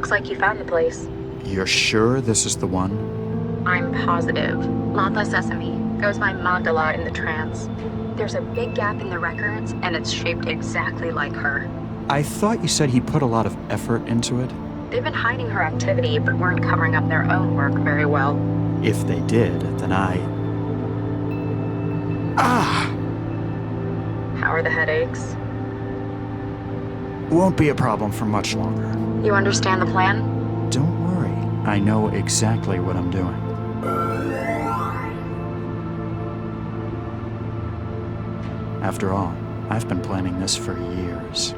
Looks like you found the place. You're sure this is the one? I'm positive. Latha Sesame goes by mandala in the trance. There's a big gap in the records, and it's shaped exactly like her. I thought you said he put a lot of effort into it. They've been hiding her activity, but weren't covering up their own work very well. If they did, then How are the headaches? won't be a problem for much longer. You understand the plan? Don't worry, I know exactly what I'm doing. After all, I've been planning this for years.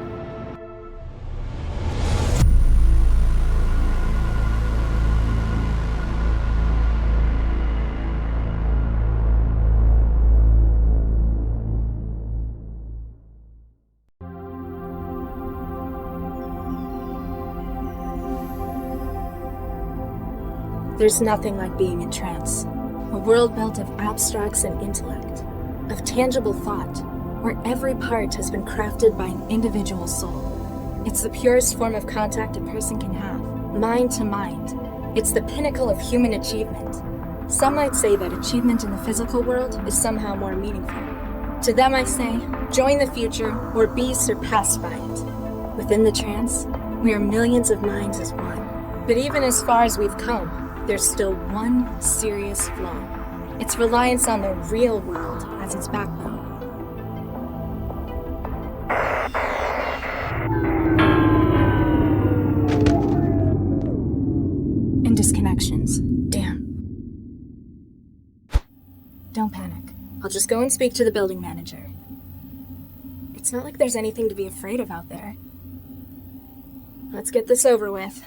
There's nothing like being in trance. A world built of abstracts and intellect, of tangible thought, where every part has been crafted by an individual soul. It's the purest form of contact a person can have, mind to mind. It's the pinnacle of human achievement. Some might say that achievement in the physical world is somehow more meaningful. To them I say, join the future or be surpassed by it. Within the trance, we are millions of minds as one. But even as far as we've come, there's still one serious flaw. Its reliance on the real world as its backbone. And disconnections. Damn. Don't panic. I'll just go and speak to the building manager. It's not like there's anything to be afraid of out there. Let's get this over with.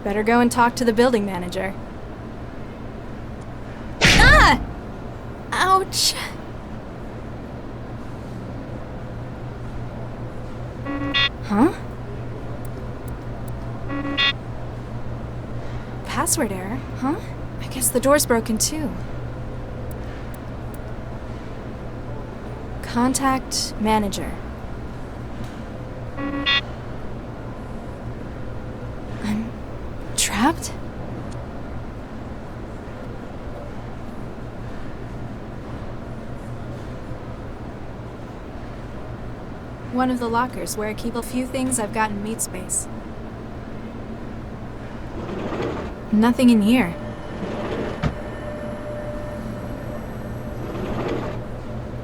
Better go and talk to the building manager. Ah! Ouch! Huh? Password error, huh? I guess the door's broken too. Contact manager. I'm trapped? One of the lockers where I keep a few things I've got in meatspace. Nothing in here.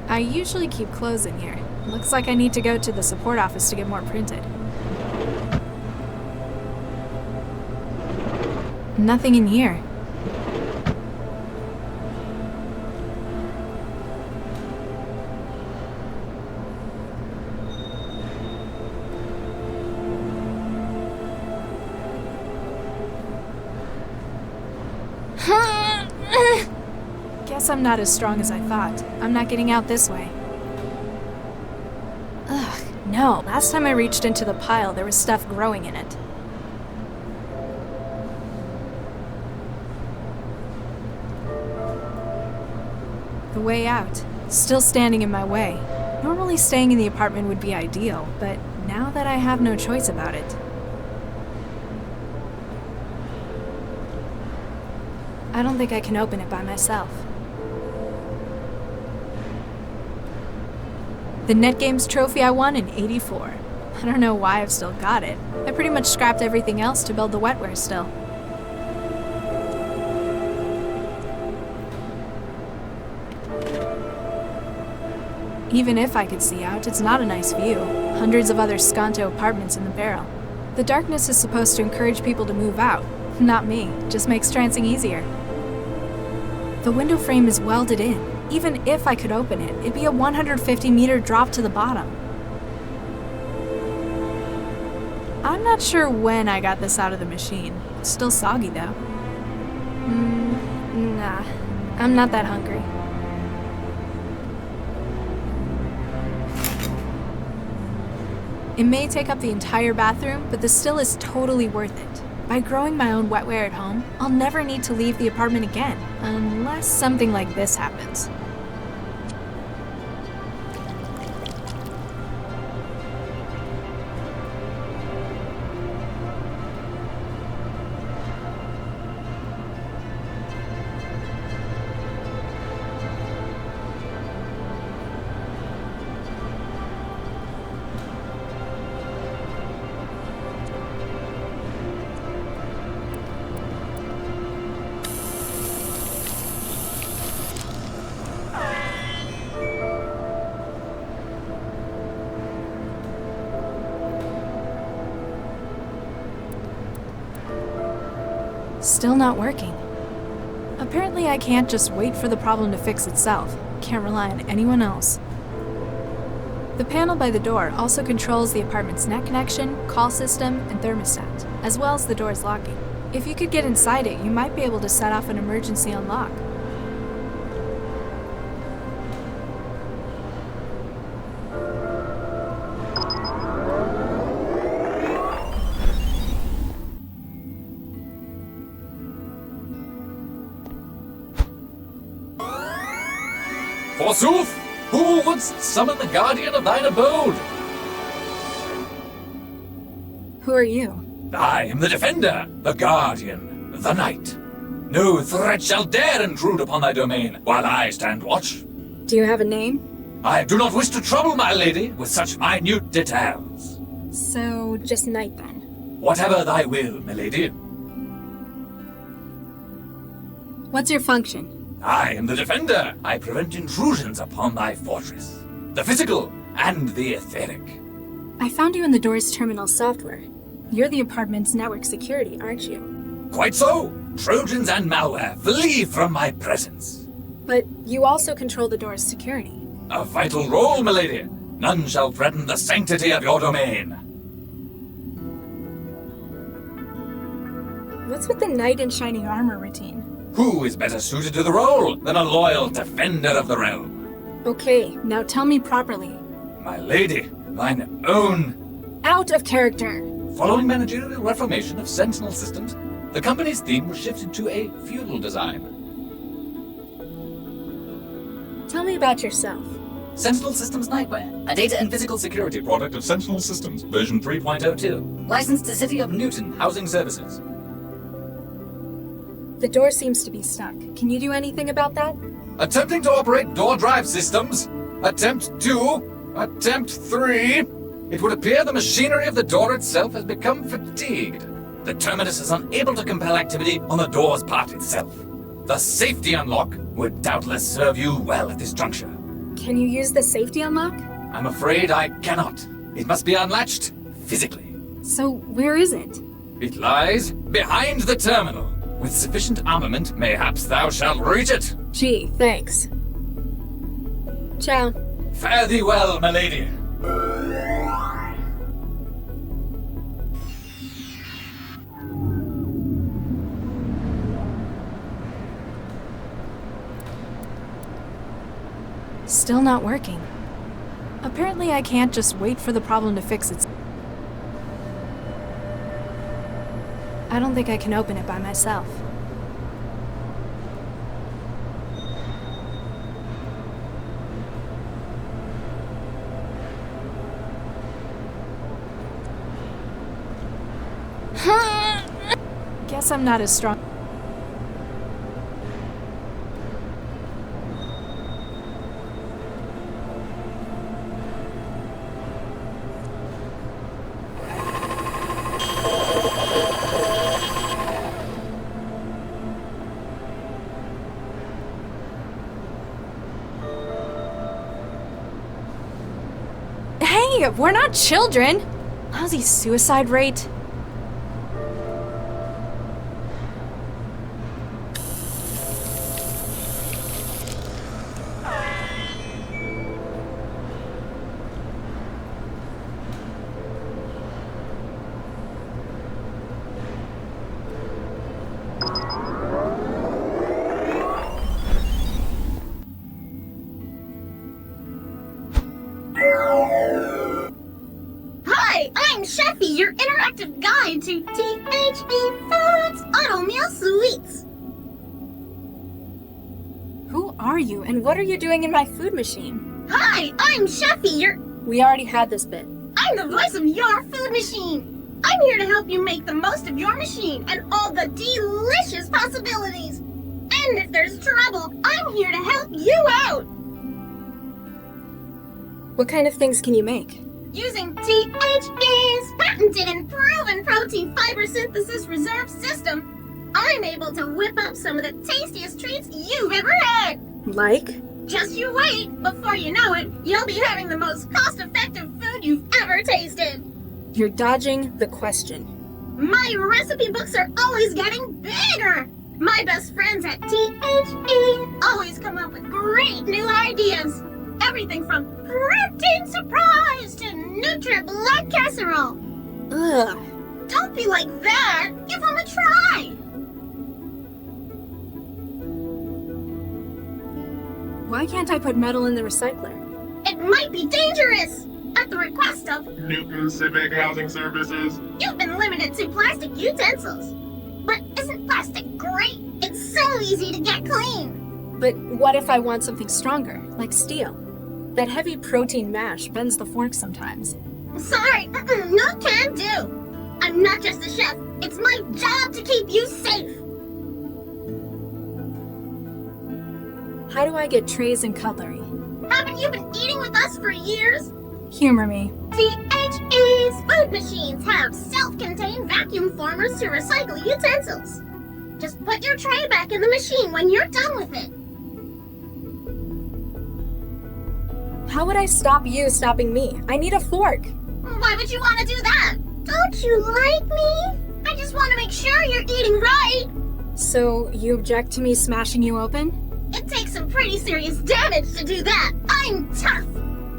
I usually keep clothes in here. Looks like I need to go to the support office to get more printed. Nothing in here. Guess I'm not as strong as I thought. I'm not getting out this way. Ugh, no. Last time I reached into the pile, there was stuff growing in it. The way out, still standing in my way. Normally staying in the apartment would be ideal, but now that I have no choice about it. I don't think I can open it by myself. The NetGames trophy I won in '84. I don't know why I've still got it. I pretty much scrapped everything else to build the wetware still. Even if I could see out, it's not a nice view. Hundreds of other Skanto apartments in the barrel. The darkness is supposed to encourage people to move out. Not me. Just makes trancing easier. The window frame is welded in. Even if I could open it, it'd be a 150-meter drop to the bottom. I'm not sure when I got this out of the machine. It's still soggy, though. Nah. I'm not that hungry. It may take up the entire bathroom, but this still is totally worth it. By growing my own wetware at home, I'll never need to leave the apartment again, unless something like this happens. Still not working. Apparently I can't just wait for the problem to fix itself. Can't rely on anyone else. The panel by the door also controls the apartment's net connection, call system, and thermostat, as well as the door's locking. If you could get inside it, you might be able to set off an emergency unlock. Forsooth, who wouldst summon the guardian of thine abode? Who are you? I am the defender, the guardian, the knight. No threat shall dare intrude upon thy domain while I stand watch. Do you have a name? I do not wish to trouble my lady with such minute details. So, just Knight then. Whatever thy will, milady. What's your function? I am the defender. I prevent intrusions upon thy fortress. The physical and the etheric. I found you in the door's terminal software. You're the apartment's network security, aren't you? Quite so. Trojans and malware, flee from my presence. But you also control the door's security. A vital role, milady. None shall threaten the sanctity of your domain. What's with the knight in shining armor routine? Who is better suited to the role than a loyal defender of the realm? Okay, now tell me properly. My lady, thine own... Out of character! Following managerial reformation of Sentinel Systems, the company's theme was shifted to a feudal design. Tell me about yourself. Sentinel Systems Nightwear, a data and physical security product of Sentinel Systems, version 3.02. Licensed to City of Newton Housing Services. The door seems to be stuck. Can you do anything about that? Attempting to operate door drive systems. Attempt 2. Attempt 3. It would appear the machinery of the door itself has become fatigued. The terminus is unable to compel activity on the door's part itself. The safety unlock would doubtless serve you well at this juncture. Can you use the safety unlock? I'm afraid I cannot. It must be unlatched physically. So, where is it? It lies behind the terminal. With sufficient armament, mayhaps thou shalt reach it. Gee, thanks. Ciao. Fare thee well, my lady. Still not working. Apparently I can't just wait for the problem to fix itself. I don't think I can open it by myself. Guess I'm not as strong. Hey, we're not children! Lousy suicide rate. Hi, I'm Sheffy, your interactive guide to THE Foods Auto Meal Sweets. Who are you, and what are you doing in my food machine? Hi, I'm Sheffy, We already had this bit. I'm the voice of your food machine. I'm here to help you make the most of your machine and all the delicious possibilities. And if there's trouble, I'm here to help you out. What kind of things can you make? Using THE's patented and proven protein fiber synthesis reserve system, I'm able to whip up some of the tastiest treats you've ever had. Like? Just you wait. Before you know it, you'll be having the most cost-effective food you've ever tasted. You're dodging the question. My recipe books are always getting bigger. My best friends at THE always come up with great new ideas. Everything from protein surprise to Nutri-Blood casserole. Ugh. Don't be like that. Give them a try. Why can't I put metal in the recycler? It might be dangerous. At the request of Newton Civic Housing Services. you've been limited to plastic utensils. But isn't plastic great? It's so easy to get clean. But what if I want something stronger, like steel? That heavy protein mash bends the fork sometimes. Sorry, no can do. I'm not just a chef. It's my job to keep you safe. How do I get trays and cutlery? Haven't you been eating with us for years? Humor me. THE's food machines have self-contained vacuum formers to recycle utensils. Just put your tray back in the machine when you're done with it. How would I stop you stopping me? I need a fork. Why would you want to do that? Don't you like me? I just want to make sure you're eating right. So, you object to me smashing you open? It takes some pretty serious damage to do that. I'm tough.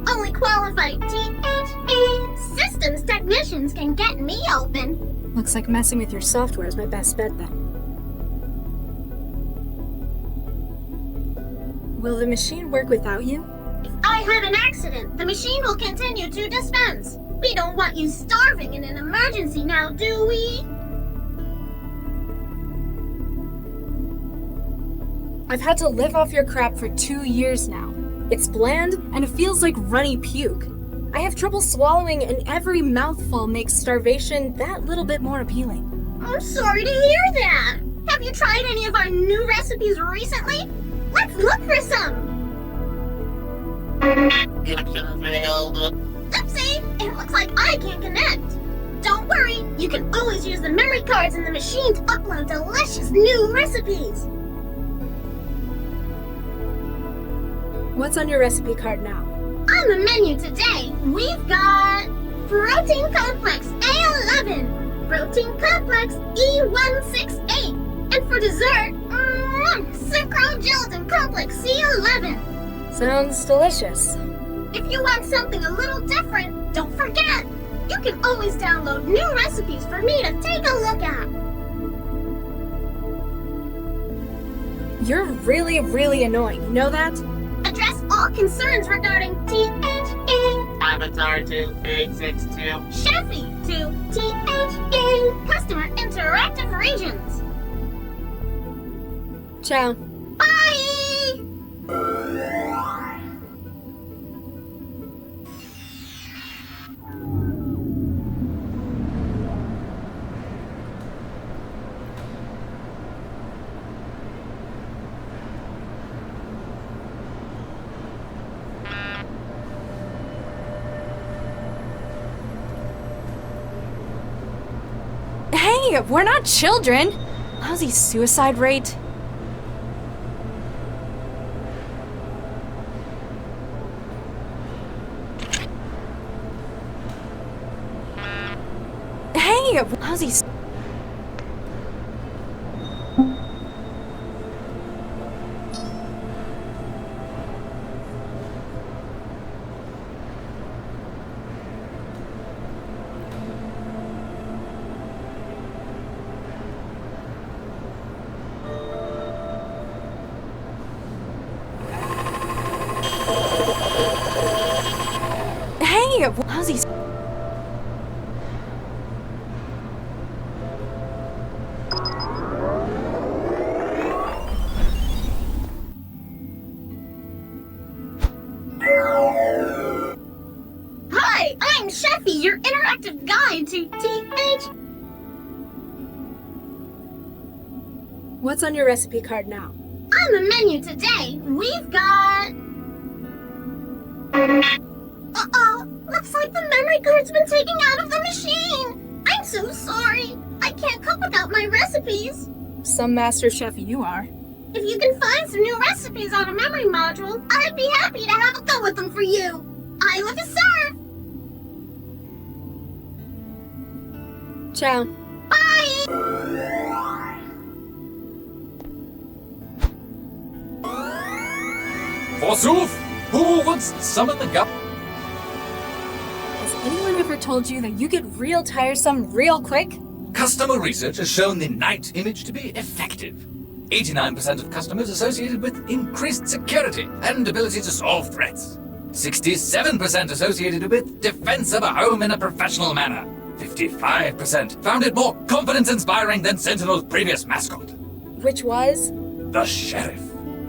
Only qualified THE systems technicians can get me open. Looks like messing with your software is my best bet then. Will the machine work without you? If I have an accident, the machine will continue to dispense. We don't want you starving in an emergency now, do we? I've had to live off your crap for 2 years now. It's bland, and it feels like runny puke. I have trouble swallowing, and every mouthful makes starvation that little bit more appealing. I'm sorry to hear that. Have you tried any of our new recipes recently? Let's look for some. Oopsie, it looks like I can't connect. Don't worry, you can always use the memory cards in the machine to upload delicious new recipes. What's on your recipe card now? On the menu today, we've got Protein Complex A11, Protein Complex E168, and for dessert, Sucrogelatin Complex C11. Sounds delicious. If you want something a little different, don't forget, you can always download new recipes for me to take a look at. You're really, really annoying. You know that? Address all concerns regarding THE Avatar to 862. Sheffy to THE Customer Interactive Regions. Ciao. Bye! Hey, we're not children! Lousy suicide rate. Hey, lousy. Hey, lousy. I'm Sheffy, your interactive guide to TH. What's on your recipe card now? On the menu today, we've got... Uh-oh, looks like the memory card's been taken out of the machine. I'm so sorry. I can't cook without my recipes. Some master chef you are. If you can find some new recipes on a memory module, I'd be happy to have a go with them for you. I live to serve. Ciao. Bye. Forsooth, who would summon the gut? Has anyone ever told you that you get real tiresome real quick? Customer research has shown the night image to be effective. 89% of customers associated with increased security and ability to solve threats. 67% associated with defense of a home in a professional manner. 55% found it more confidence-inspiring than Sentinel's previous mascot, Which was? the sheriff.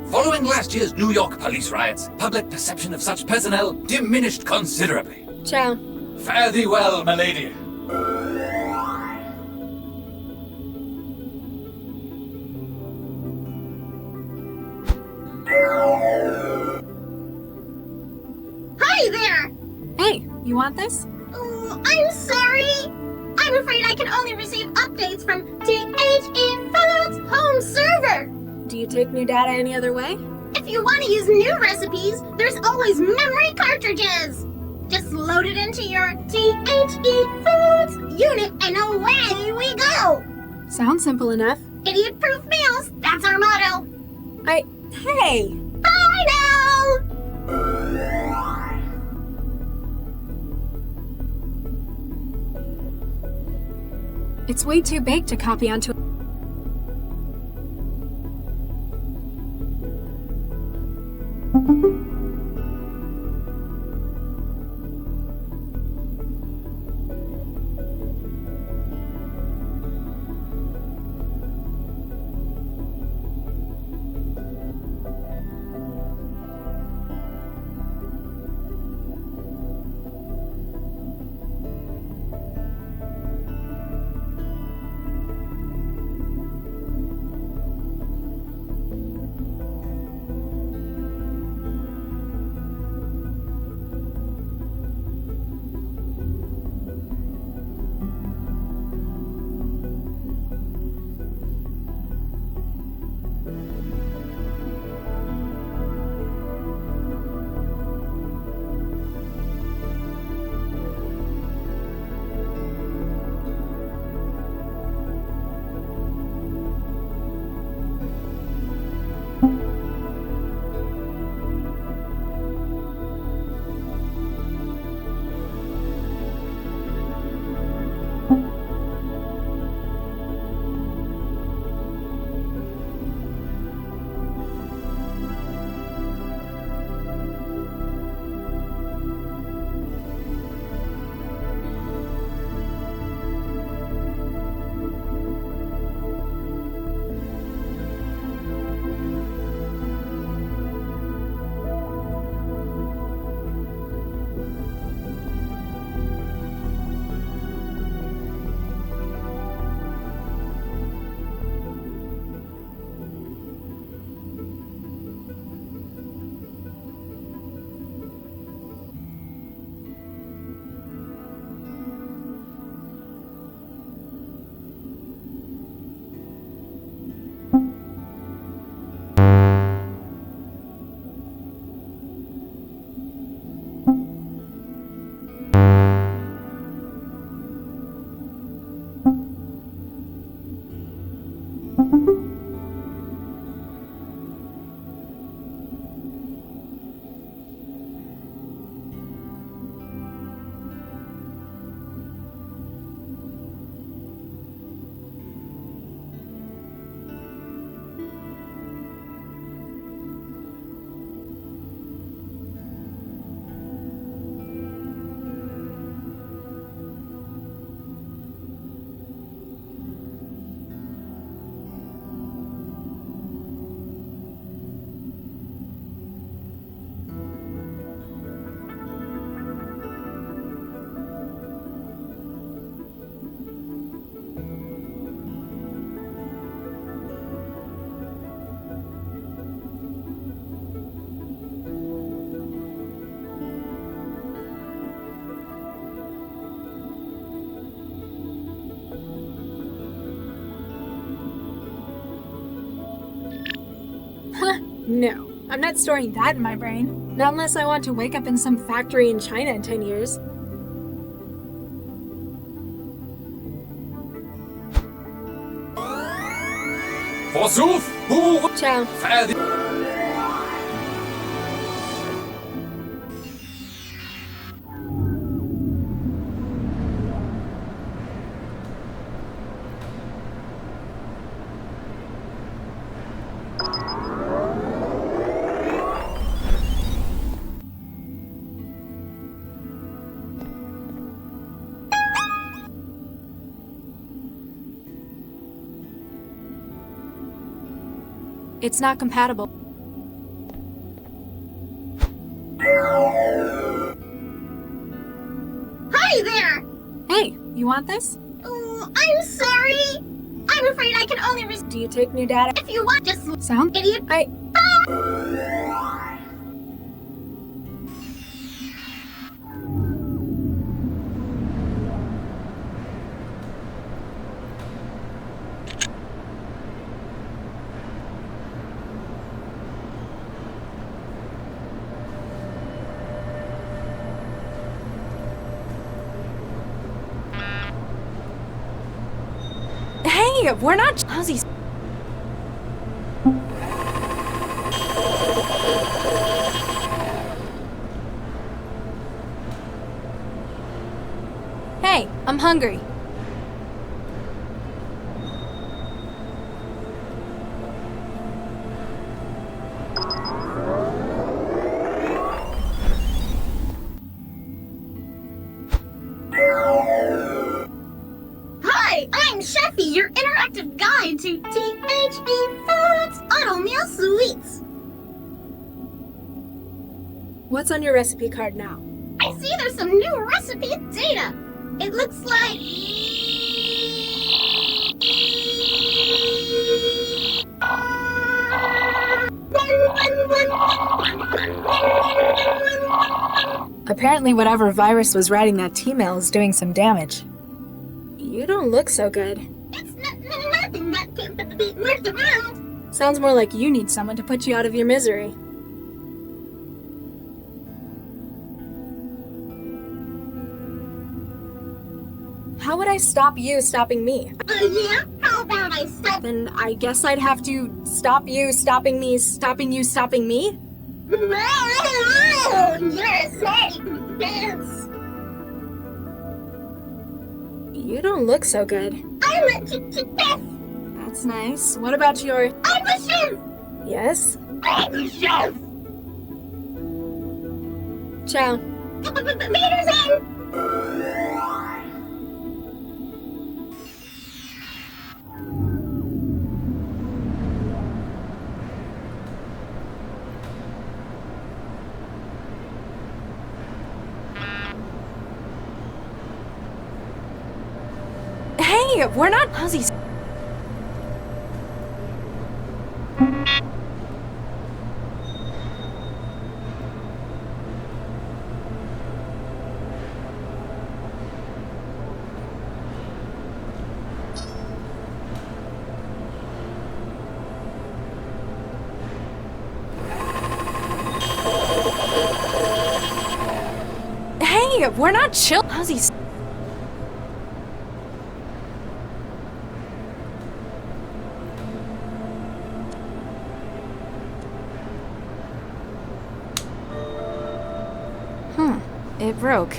Following last year's New York police riots, public perception of such personnel diminished considerably. Ciao. Fare thee well, my lady. Hi there. Hey, you want this? Oh, I'm sorry. I'm afraid I can only receive updates from THE Foods home server. Do you take new data any other way? If you want to use new recipes, there's always memory cartridges. Just load it into your THE Foods unit and away we go. Sounds simple enough. Idiot-proof meals, that's our motto. Hey! Bye now! It's way too big to copy onto. No, I'm not storing that in my brain. Not unless I want to wake up in some factory in China in 10 years. Forsooth, who Ciao. fare thee? It's not compatible. Hi there! Hey, you want this? Oh, I'm sorry. I'm afraid I can only Do you take new data? if you want. Just Sound? idiot. Hey, we're not lousy. Hey, I'm hungry. Hi, I'm Sheffy, your interactive guide to THE Foods Auto Meal Sweets. What's on your recipe card now? I see there's some new recipe data. It looks like... Apparently whatever virus was writing that T-mail is doing some damage. You don't look so good. It's nothing that can be worked around. Sounds more like you need someone to put you out of your misery. How would I stop you stopping me? Yeah? How about I stop? Then I guess I'd have to stop you stopping me, stopping you stopping me? Oh, you're a sorry dance. You don't look so good. I want you to death. That's nice. What about your... I'm a chef. Yes? I'm a chef. Ciao. Meters in. Hey, we're not lousy. Hey, we're not chill. Lousy. It broke.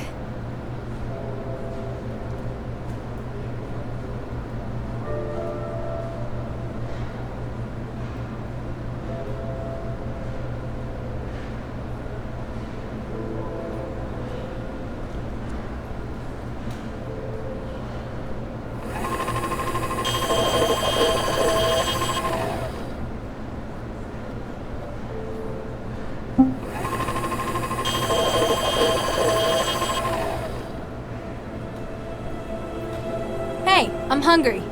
Hey, I'm hungry.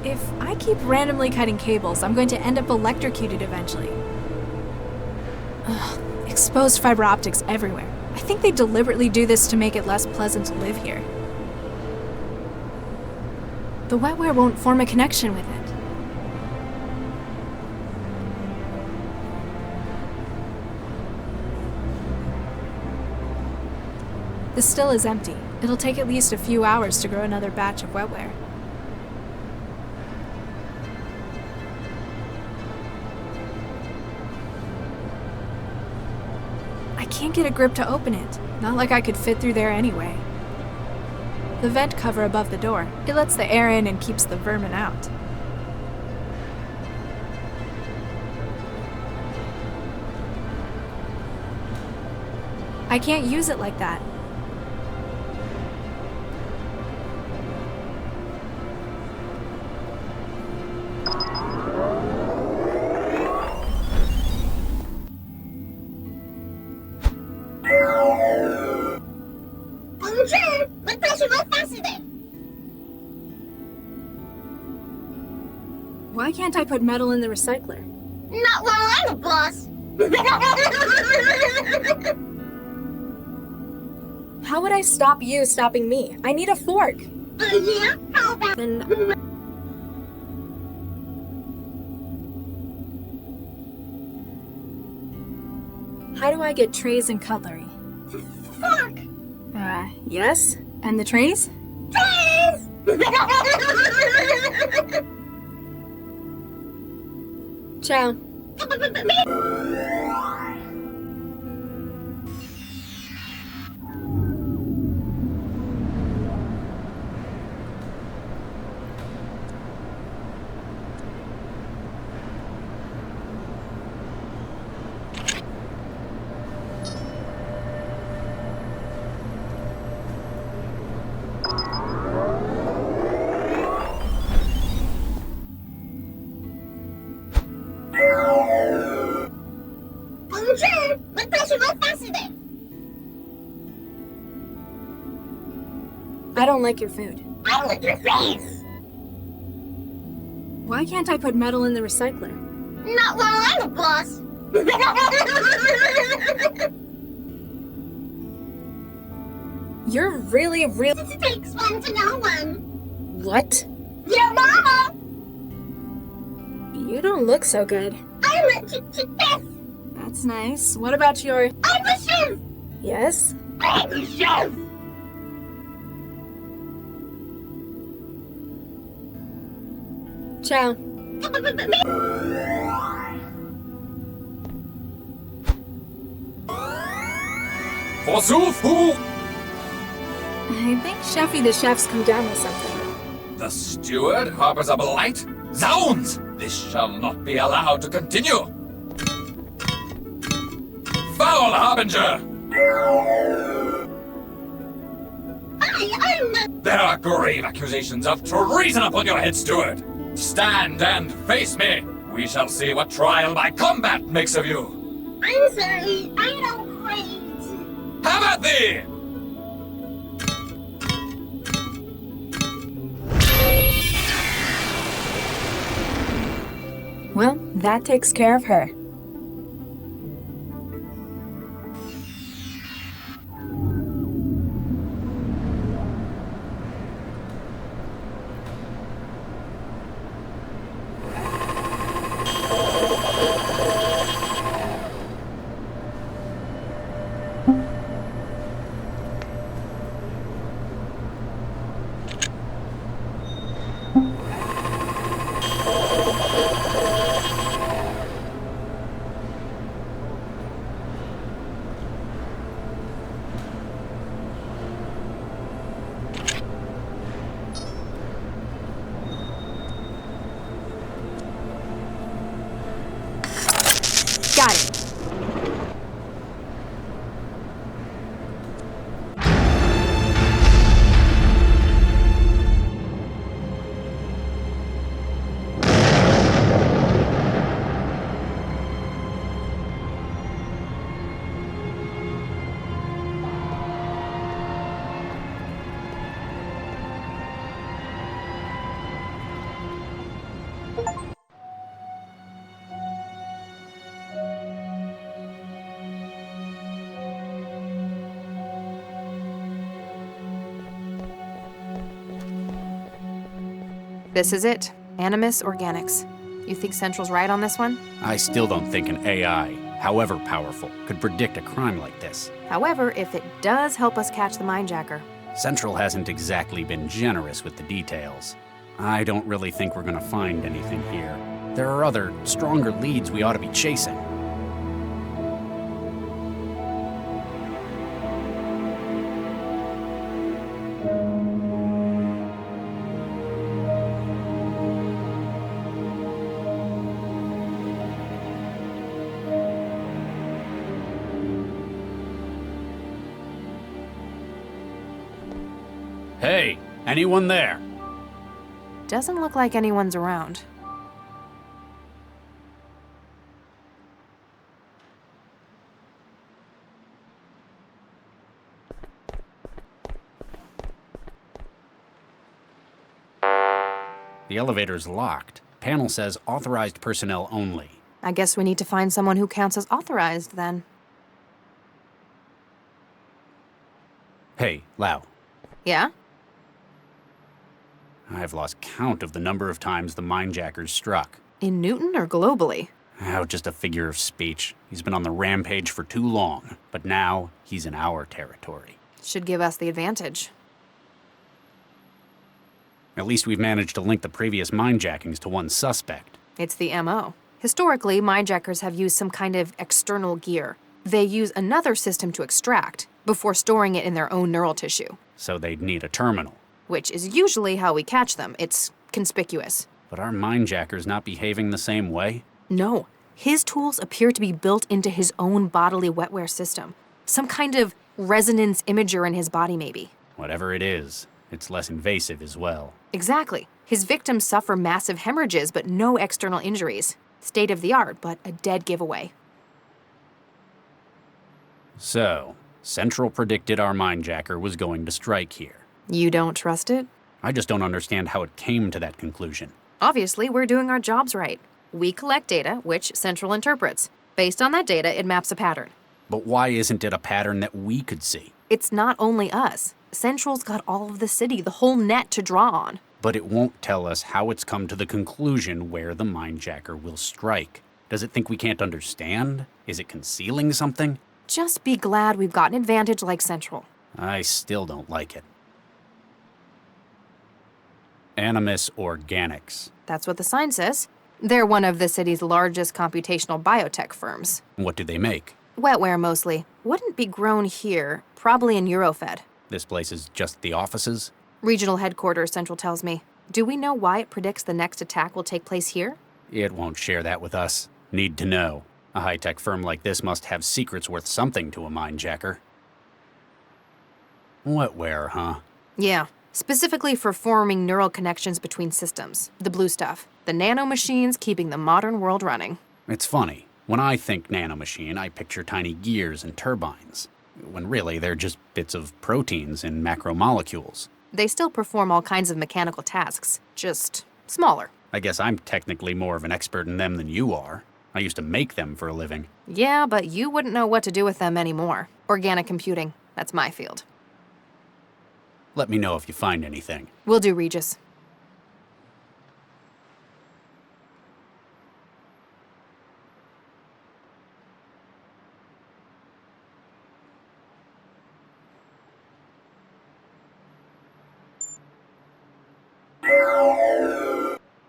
If I keep randomly cutting cables, I'm going to end up electrocuted eventually. Ugh, Exposed fiber optics everywhere. I think they deliberately do this to make it less pleasant to live here. The wetware won't form a connection with it. The still is empty. It'll take at least a few hours to grow another batch of wetware. I can't get a grip to open it. Not like I could fit through there anyway. The vent cover above the door. It lets the air in and keeps the vermin out. I can't use it like that. Bonjour! What pressure will fasten it? Why can't I put metal in the recycler? Not while I'm the boss! How would I stop you stopping me? I need a fork. Yeah? How about... Then how do I get trays and cutlery? Fork! Yes? And the trays? Please! Ciao. Bonjour! What pressure will fasten it? I don't like your food. I like your face! Why can't I put metal in the recycler? Not while I'm the boss! You're really It takes one to know one. What? Your mama! You don't look so good. I'm a chef! That's nice. What about your... I'm a chef! Yes? I'm a chef! Ciao. Forsooth, who? I think Chefy the chef's come down with something. The steward harbors a blight? Zounds! This shall not be allowed to continue! Foul harbinger! There are grave accusations of treason upon your head, steward! Stand and face me! We shall see what trial by combat makes of you! I'm sorry, I don't quite. Have at thee! Well, that takes care of her. Got it. This is it. Animus Organics. You think Central's right on this one? I still don't think an AI, however powerful, could predict a crime like this. However, if it does help us catch the mindjacker. Central hasn't exactly been generous with the details. I don't really think we're gonna find anything here. There are other, stronger leads we ought to be chasing. Hey, anyone there? Doesn't look like anyone's around. The elevator's locked. Panel says authorized personnel only. I guess we need to find someone who counts as authorized, then. Hey, Lau. Yeah? I've lost count of the number of times the mindjackers struck. In Newton or globally? Oh, just a figure of speech. He's been on the rampage for too long, but now he's in our territory. Should give us the advantage. At least we've managed to link the previous mindjackings to one suspect. It's the MO. Historically, mindjackers have used some kind of external gear. They use another system to extract, before storing it in their own neural tissue. So they'd need a terminal. Which is usually how we catch them. It's conspicuous. But are mindjackers not behaving the same way? No. His tools appear to be built into his own bodily wetware system. Some kind of resonance imager in his body, maybe. Whatever it is, it's less invasive as well. Exactly. His victims suffer massive hemorrhages, but no external injuries. State of the art, but a dead giveaway. So, Central predicted our mindjacker was going to strike here. You don't trust it? I just don't understand how it came to that conclusion. Obviously, we're doing our jobs right. We collect data, which Central interprets. Based on that data, it maps a pattern. But why isn't it a pattern that we could see? It's not only us. Central's got all of the city, the whole net to draw on. But it won't tell us how it's come to the conclusion where the mindjacker will strike. Does it think we can't understand? Is it concealing something? Just be glad we've got an advantage like Central. I still don't like it. Animus Organics. That's what the sign says. They're one of the city's largest computational biotech firms. What do they make? Wetware, mostly. Wouldn't be grown here, probably in Eurofed. This place is just the offices? Regional headquarters, Central tells me. Do we know why it predicts the next attack will take place here? It won't share that with us. Need to know. A high-tech firm like this must have secrets worth something to a mindjacker. Wetware, huh? Yeah. Specifically for forming neural connections between systems. The blue stuff. The nanomachines keeping the modern world running. It's funny. When I think nanomachine, I picture tiny gears and turbines. When really, they're just bits of proteins in macromolecules. They still perform all kinds of mechanical tasks, just smaller. I guess I'm technically more of an expert in them than you are. I used to make them for a living. Yeah, but you wouldn't know what to do with them anymore. Organic computing. That's my field. Let me know if you find anything. Will do, Regis.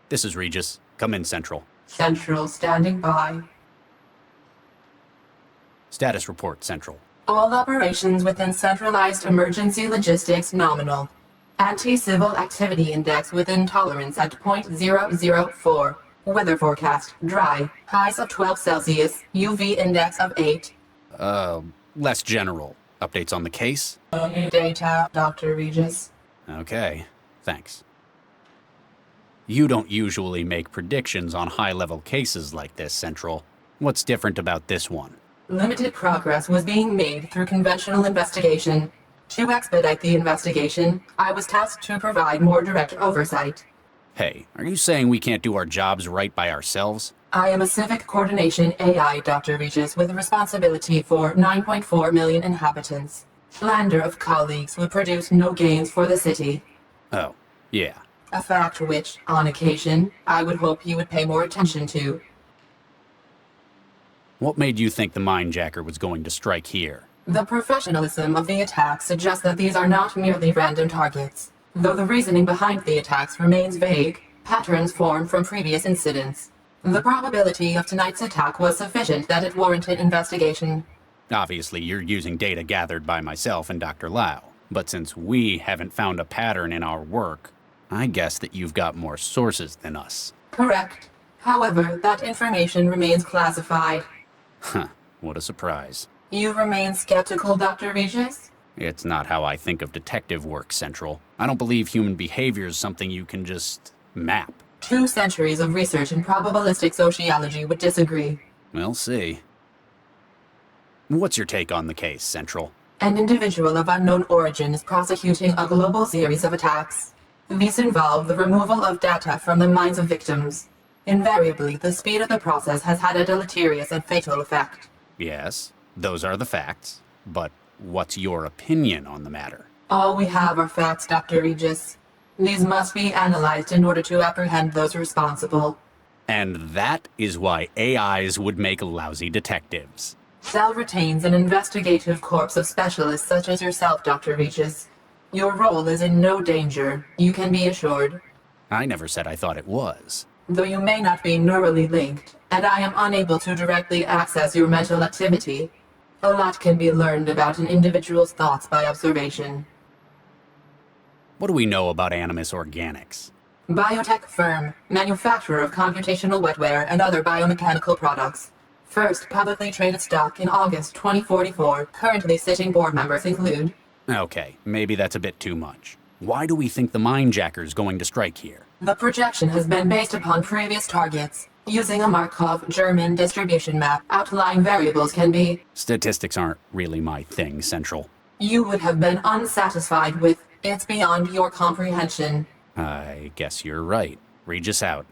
This is Regis. Come in, Central. Central standing by. Status report, Central. All operations within centralized emergency logistics nominal. Anti-civil activity index within tolerance at .004. Weather forecast, dry. Highs of 12 Celsius. UV index of 8. Less general. Updates on the case? Data, Dr. Regis. Okay, thanks. You don't usually make predictions on high-level cases like this, Central. What's different about this one? Limited progress was being made through conventional investigation. To expedite the investigation, I was tasked to provide more direct oversight. Hey, are you saying we can't do our jobs right by ourselves? I am a civic coordination AI, Dr. Regis, with responsibility for 9.4 million inhabitants. Slander of colleagues will produce no gains for the city. Oh, yeah. A fact which, on occasion, I would hope you would pay more attention to. What made you think the mindjacker was going to strike here? The professionalism of the attack suggests that these are not merely random targets. Though the reasoning behind the attacks remains vague, patterns form from previous incidents. The probability of tonight's attack was sufficient that it warranted investigation. Obviously, you're using data gathered by myself and Dr. Lau, but since we haven't found a pattern in our work, I guess that you've got more sources than us. Correct. However, that information remains classified. Huh, what a surprise. You remain skeptical, Dr. Regis? It's not how I think of detective work, Central. I don't believe human behavior is something you can just map. 2 centuries of research in probabilistic sociology would disagree. We'll see. What's your take on the case, Central? An individual of unknown origin is prosecuting a global series of attacks. These involve the removal of data from the minds of victims. Invariably, the speed of the process has had a deleterious and fatal effect. Yes, those are the facts. But what's your opinion on the matter? All we have are facts, Dr. Regis. These must be analyzed in order to apprehend those responsible. And that is why AIs would make lousy detectives. Cell retains an investigative corps of specialists such as yourself, Dr. Regis. Your role is in no danger, you can be assured. I never said I thought it was. Though you may not be neurally linked, and I am unable to directly access your mental activity, a lot can be learned about an individual's thoughts by observation. What do we know about Animus Organics? Biotech firm, manufacturer of computational wetware and other biomechanical products. First publicly traded stock in August 2044. Currently sitting board members include... Okay, maybe that's a bit too much. Why do we think the mindjacker's going to strike here? The projection has been based upon previous targets. Using a Markov German distribution map, outlying variables can be... Statistics aren't really my thing, Central. You would have been unsatisfied with it's beyond your comprehension. I guess you're right. Regis out.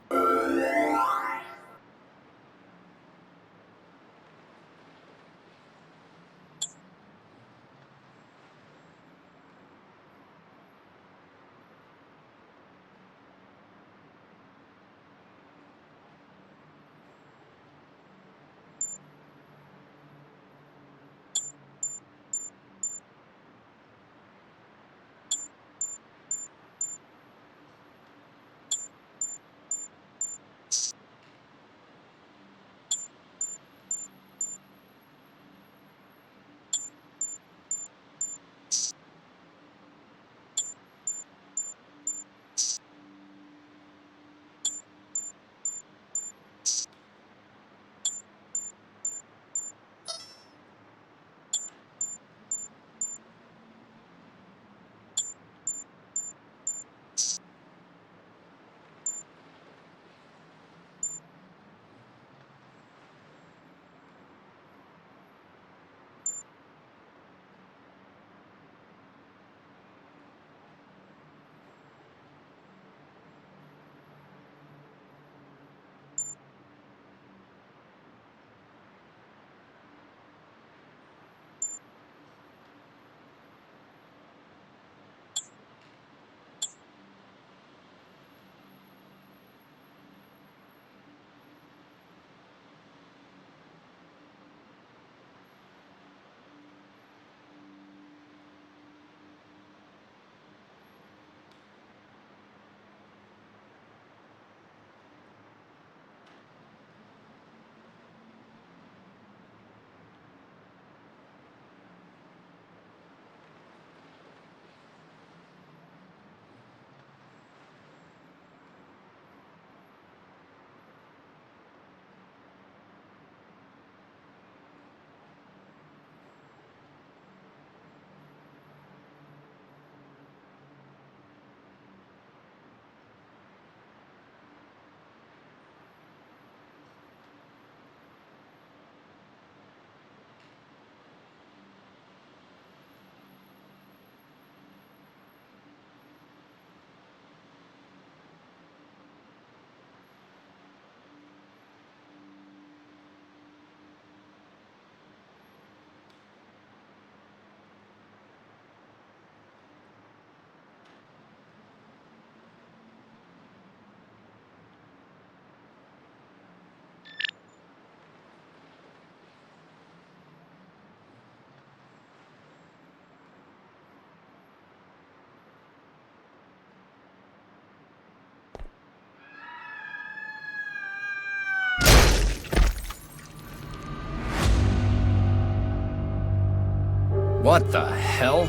What the hell?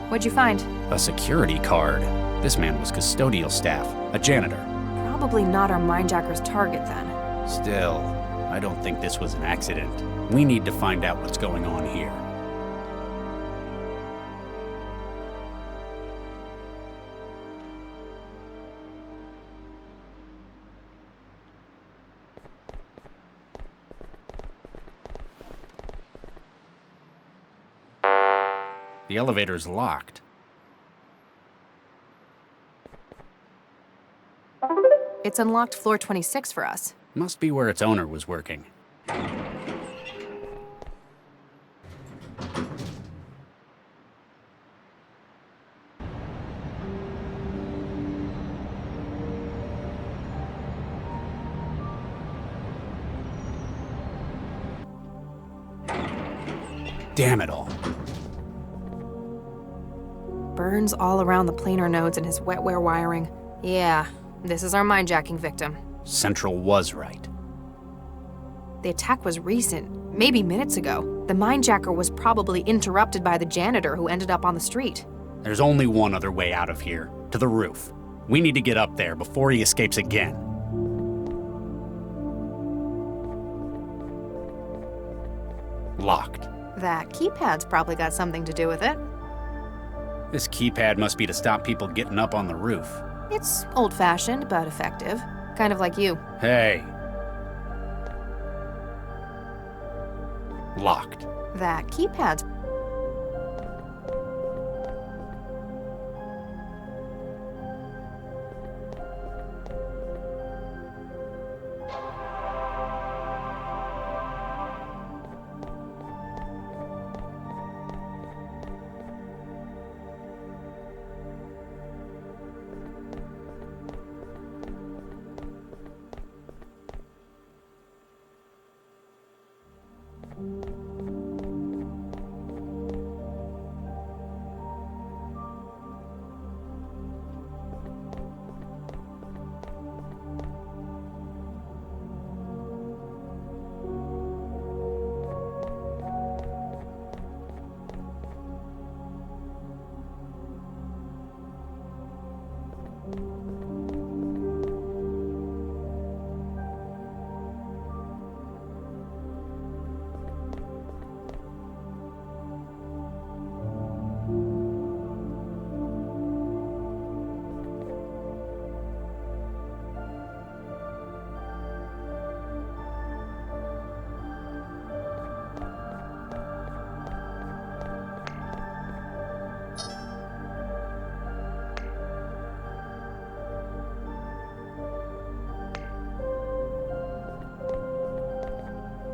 What'd you find? A security card. This man was custodial staff, a janitor. Probably not our mindjacker's target then. Still, I don't think this was an accident. We need to find out what's going on here. The elevator's locked. It's unlocked floor 26 for us. Must be where its owner was working. Damn it all. Burns all around the planar nodes and his wetware wiring. Yeah, this is our mindjacking victim. Central was right. The attack was recent, maybe minutes ago. The mindjacker was probably interrupted by the janitor who ended up on the street. There's only one other way out of here, to the roof. We need to get up there before he escapes again. Locked. That keypad's probably got something to do with it. This keypad must be to stop people getting up on the roof. It's old-fashioned, but effective. Kind of like you. Hey. Locked. That keypad's...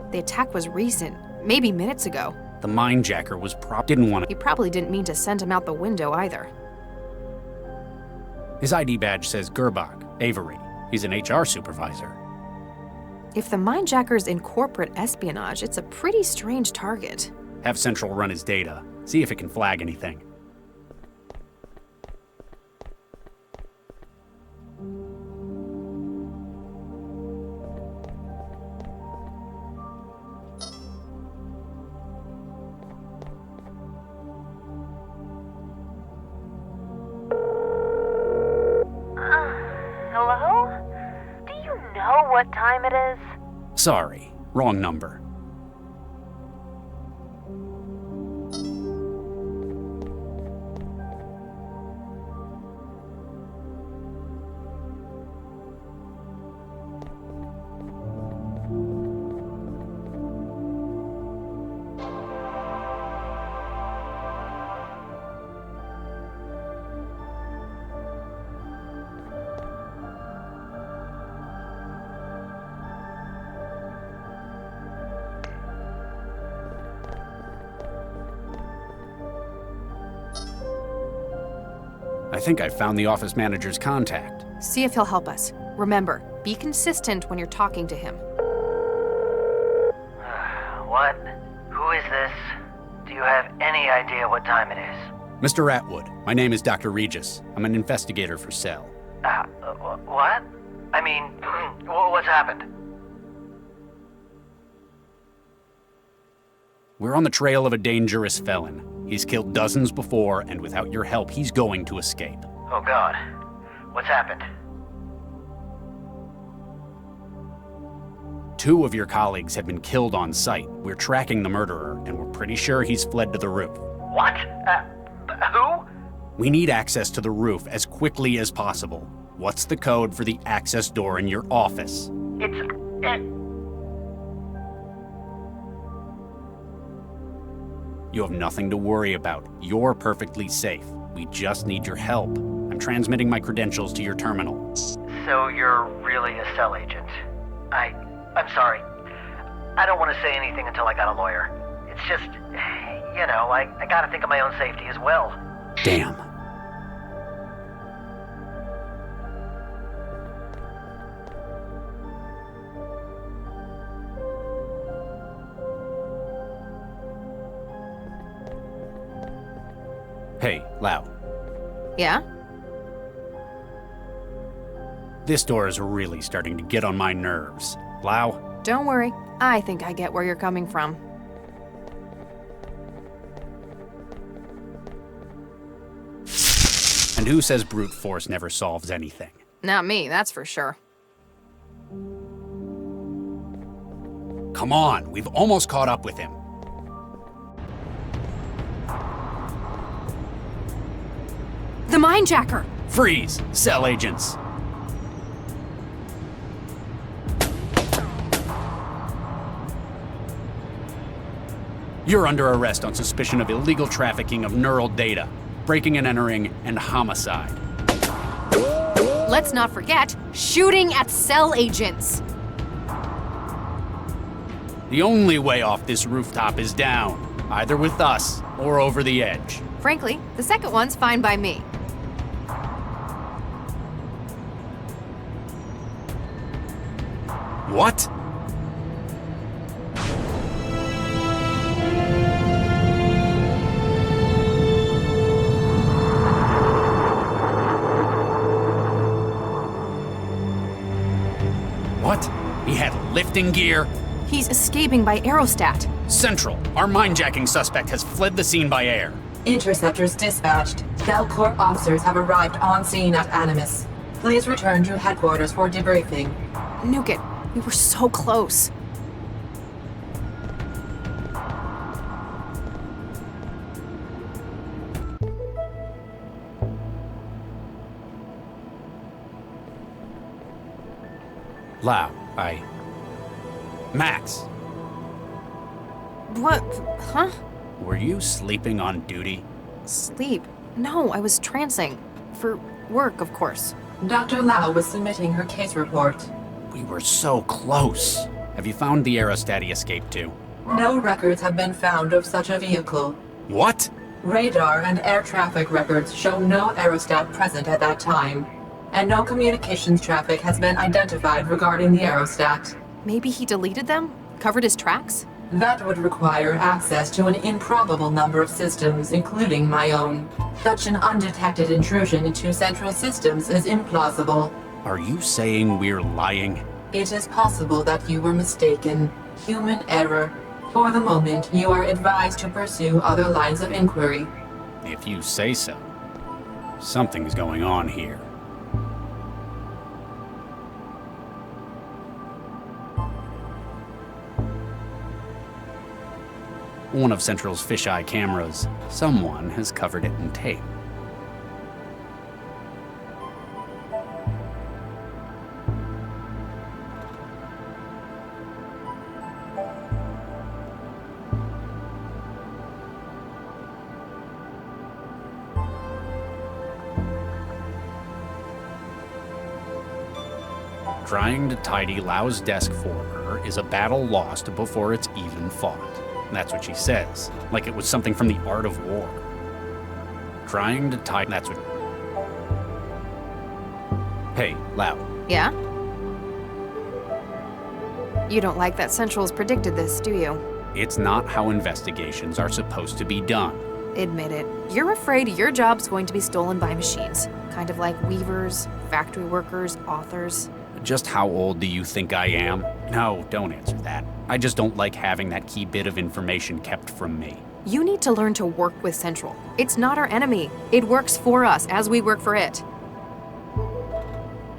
The attack was recent, maybe minutes ago. The mindjacker was didn't want to. He probably didn't mean to send him out the window either. His ID badge says Gerbach, Avery. He's an HR supervisor. If the mindjacker's in corporate espionage, it's a pretty strange target. Have Central run his data. See if it can flag anything. Hello? Do you know what time it is? Sorry, wrong number. I think I found the office manager's contact. See if he'll help us. Remember, be consistent when you're talking to him. What? Who is this? Do you have any idea what time it is? Mr. Atwood, my name is Dr. Regis. I'm an investigator for Cell. What? I mean, what's happened? We're on the trail of a dangerous felon. He's killed dozens before, and without your help, he's going to escape. Oh God. What's happened? 2 of your colleagues have been killed on site. We're tracking the murderer, and we're pretty sure he's fled to the roof. What? Who? We need access to the roof as quickly as possible. What's the code for the access door in your office? You have nothing to worry about. You're perfectly safe. We just need your help. I'm transmitting my credentials to your terminal. So you're really a cell agent. I'm sorry. I don't want to say anything until I got a lawyer. It's just, I gotta think of my own safety as well. Damn. Hey, Lau. Yeah? This door is really starting to get on my nerves. Lau? Don't worry. I think I get where you're coming from. And who says brute force never solves anything? Not me, that's for sure. Come on, we've almost caught up with him. The Mindjacker! Freeze! Cell agents! You're under arrest on suspicion of illegal trafficking of neural data, breaking and entering, and homicide. Let's not forget, shooting at cell agents! The only way off this rooftop is down, either with us or over the edge. Frankly, the second one's fine by me. What? What? He had lifting gear? He's escaping by aerostat. Central, our mindjacking suspect has fled the scene by air. Interceptors dispatched. Belcorp officers have arrived on scene at Animus. Please return to headquarters for debriefing. Nuke it. We were so close. Lau, Max! What? Huh? Were you sleeping on duty? Sleep? No, I was trancing. For work, of course. Dr. Lau was submitting her case report. We were so close. Have you found the aerostat he escaped to? No records have been found of such a vehicle. What? Radar and air traffic records show no aerostat present at that time, and no communications traffic has been identified regarding the aerostat. Maybe he deleted them? Covered his tracks? That would require access to an improbable number of systems, including my own. Such an undetected intrusion into central systems is implausible. Are you saying we're lying? It is possible that you were mistaken. Human error. For the moment, you are advised to pursue other lines of inquiry. If you say so. Something's going on here. One of Central's fisheye cameras. Someone has covered it in tape. Trying to tidy Lau's desk for her is a battle lost before it's even fought. That's what she says, like it was something from the art of war. Trying to tidy... That's what... Hey, Lau. Yeah? You don't like that Central's predicted this, do you? It's not how investigations are supposed to be done. Admit it. You're afraid your job's going to be stolen by machines. Kind of like weavers, factory workers, authors. Just how old do you think I am? No, don't answer that. I just don't like having that key bit of information kept from me. You need to learn to work with Central. It's not our enemy. It works for us as we work for it.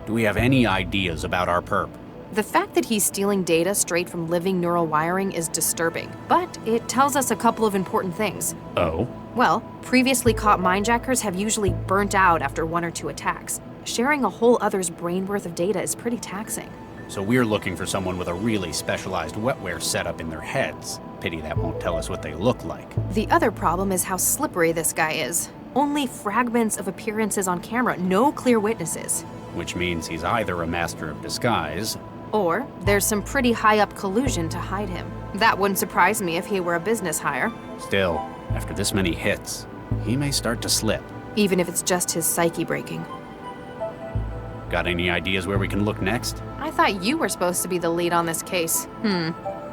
Do we have any ideas about our perp? The fact that he's stealing data straight from living neural wiring is disturbing, but it tells us a couple of important things. Oh? Well, previously caught mindjackers have usually burnt out after 1 or 2 attacks. Sharing a whole other's brain worth of data is pretty taxing. So we're looking for someone with a really specialized wetware setup in their heads. Pity that won't tell us what they look like. The other problem is how slippery this guy is. Only fragments of appearances on camera, no clear witnesses. Which means he's either a master of disguise, or there's some pretty high-up collusion to hide him. That wouldn't surprise me if he were a business hire. Still, after this many hits, he may start to slip. Even if it's just his psyche breaking. Got any ideas where we can look next? I thought you were supposed to be the lead on this case.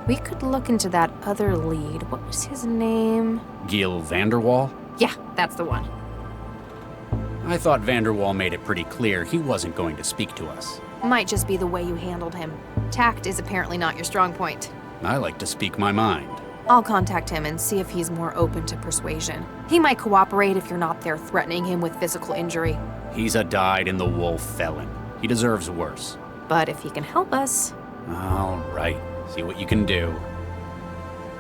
We could look into that other lead. What was his name? Gil Vanderwall? Yeah, that's the one. I thought Vanderwall made it pretty clear he wasn't going to speak to us. Might just be the way you handled him. Tact is apparently not your strong point. I like to speak my mind. I'll contact him and see if he's more open to persuasion. He might cooperate if you're not there threatening him with physical injury. He's a dyed-in-the-wool felon. He deserves worse. But if he can help us... All right. See what you can do.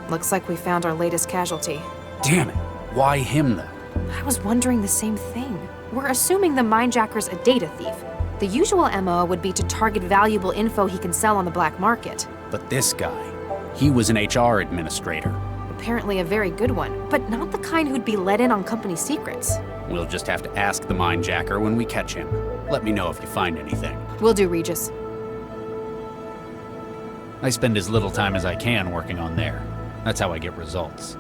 Looks like we found our latest casualty. Damn it. Why him, though? I was wondering the same thing. We're assuming the mindjacker's a data thief. The usual MO would be to target valuable info he can sell on the black market. But this guy, he was an HR administrator. Apparently a very good one, but not the kind who'd be let in on company secrets. We'll just have to ask the mindjacker when we catch him. Let me know if you find anything. Will do, Regis. I spend as little time as I can working on there. That's how I get results.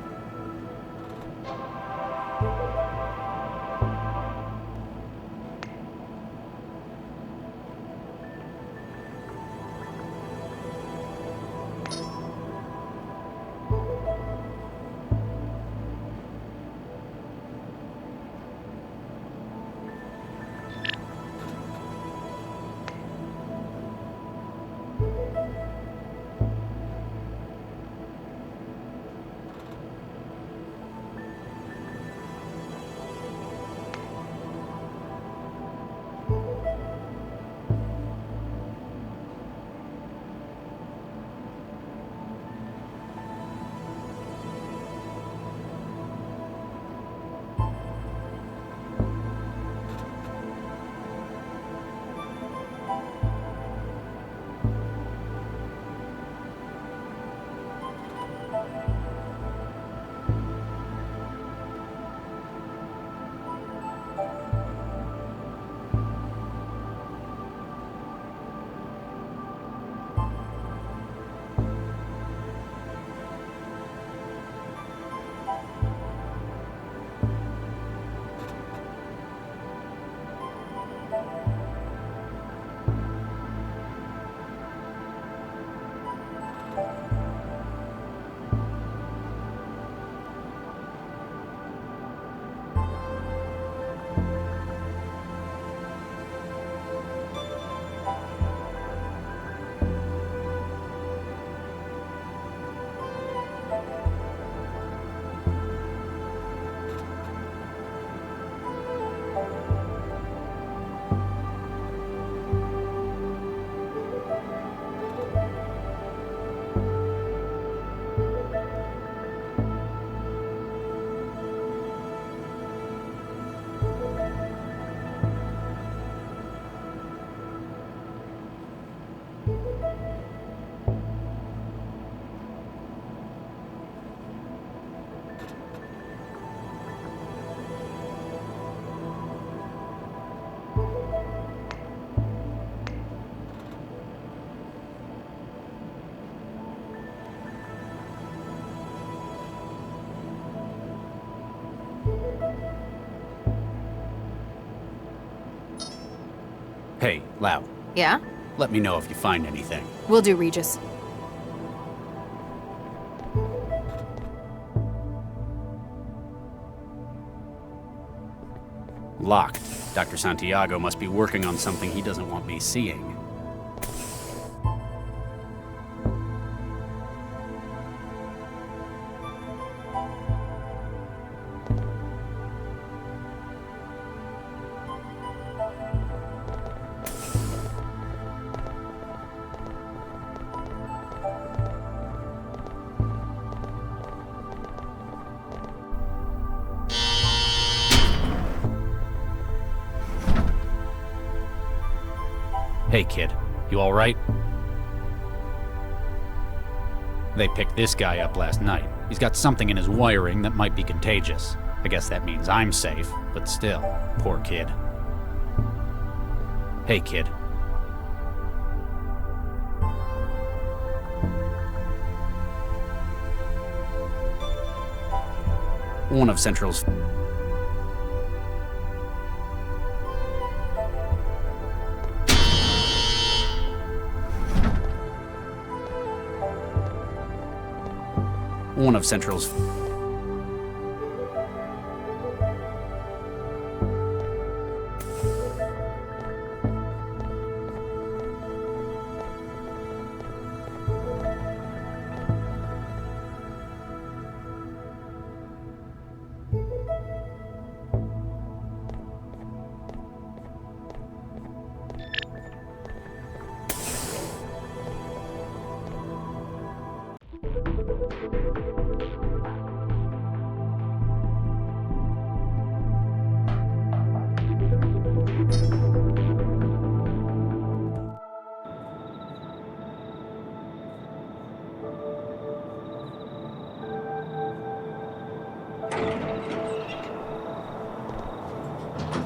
Hey, Lau. Yeah? Let me know if you find anything. Will do, Regis. Locked. Dr. Santiago must be working on something he doesn't want me seeing. Hey kid, you alright? They picked this guy up last night. He's got something in his wiring that might be contagious. I guess that means I'm safe, but still, poor kid. Hey kid. One of Central's... One of Central's...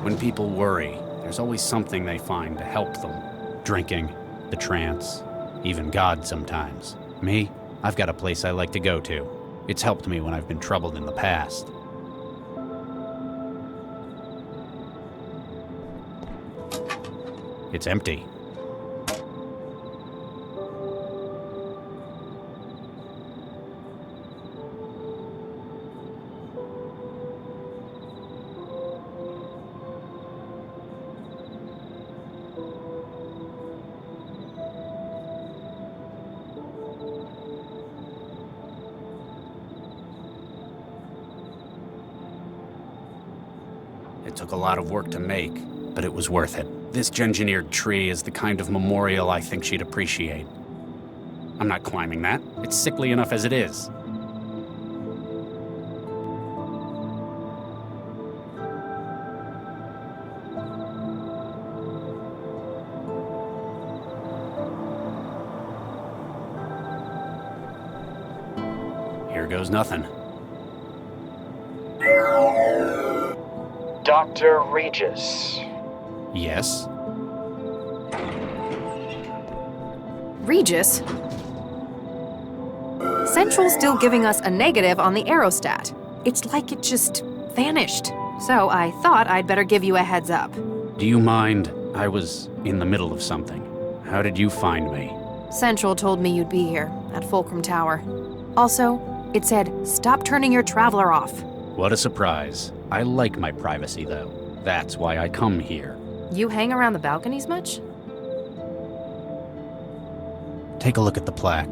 When people worry, there's always something they find to help them. Drinking, the trance, even God sometimes. Me, I've got a place I like to go to. It's helped me when I've been troubled in the past. It's empty. It took a lot of work to make, but it was worth it. This engineered tree is the kind of memorial I think she'd appreciate. I'm not climbing that. It's sickly enough as it is. Here goes nothing. Dr. Regis. Yes? Regis? Central's still giving us a negative on the aerostat. It's like it just vanished. So I thought I'd better give you a heads up. Do you mind? I was in the middle of something. How did you find me? Central told me you'd be here, at Fulcrum Tower. Also, it said, stop turning your traveler off. What a surprise. I like my privacy, though. That's why I come here. You hang around the balconies much? Take a look at the plaque.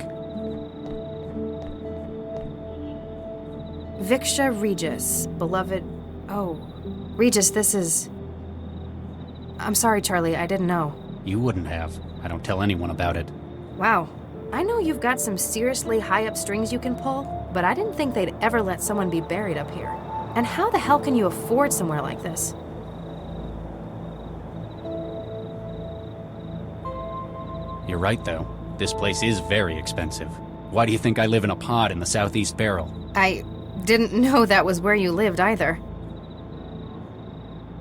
Viksha Regis, beloved... Oh. Regis, this is... I'm sorry, Charlie, I didn't know. You wouldn't have. I don't tell anyone about it. Wow. I know you've got some seriously high-up strings you can pull, but I didn't think they'd ever let someone be buried up here. And how the hell can you afford somewhere like this? You're right, though. This place is very expensive. Why do you think I live in a pod in the Southeast Barrel? I didn't know that was where you lived either.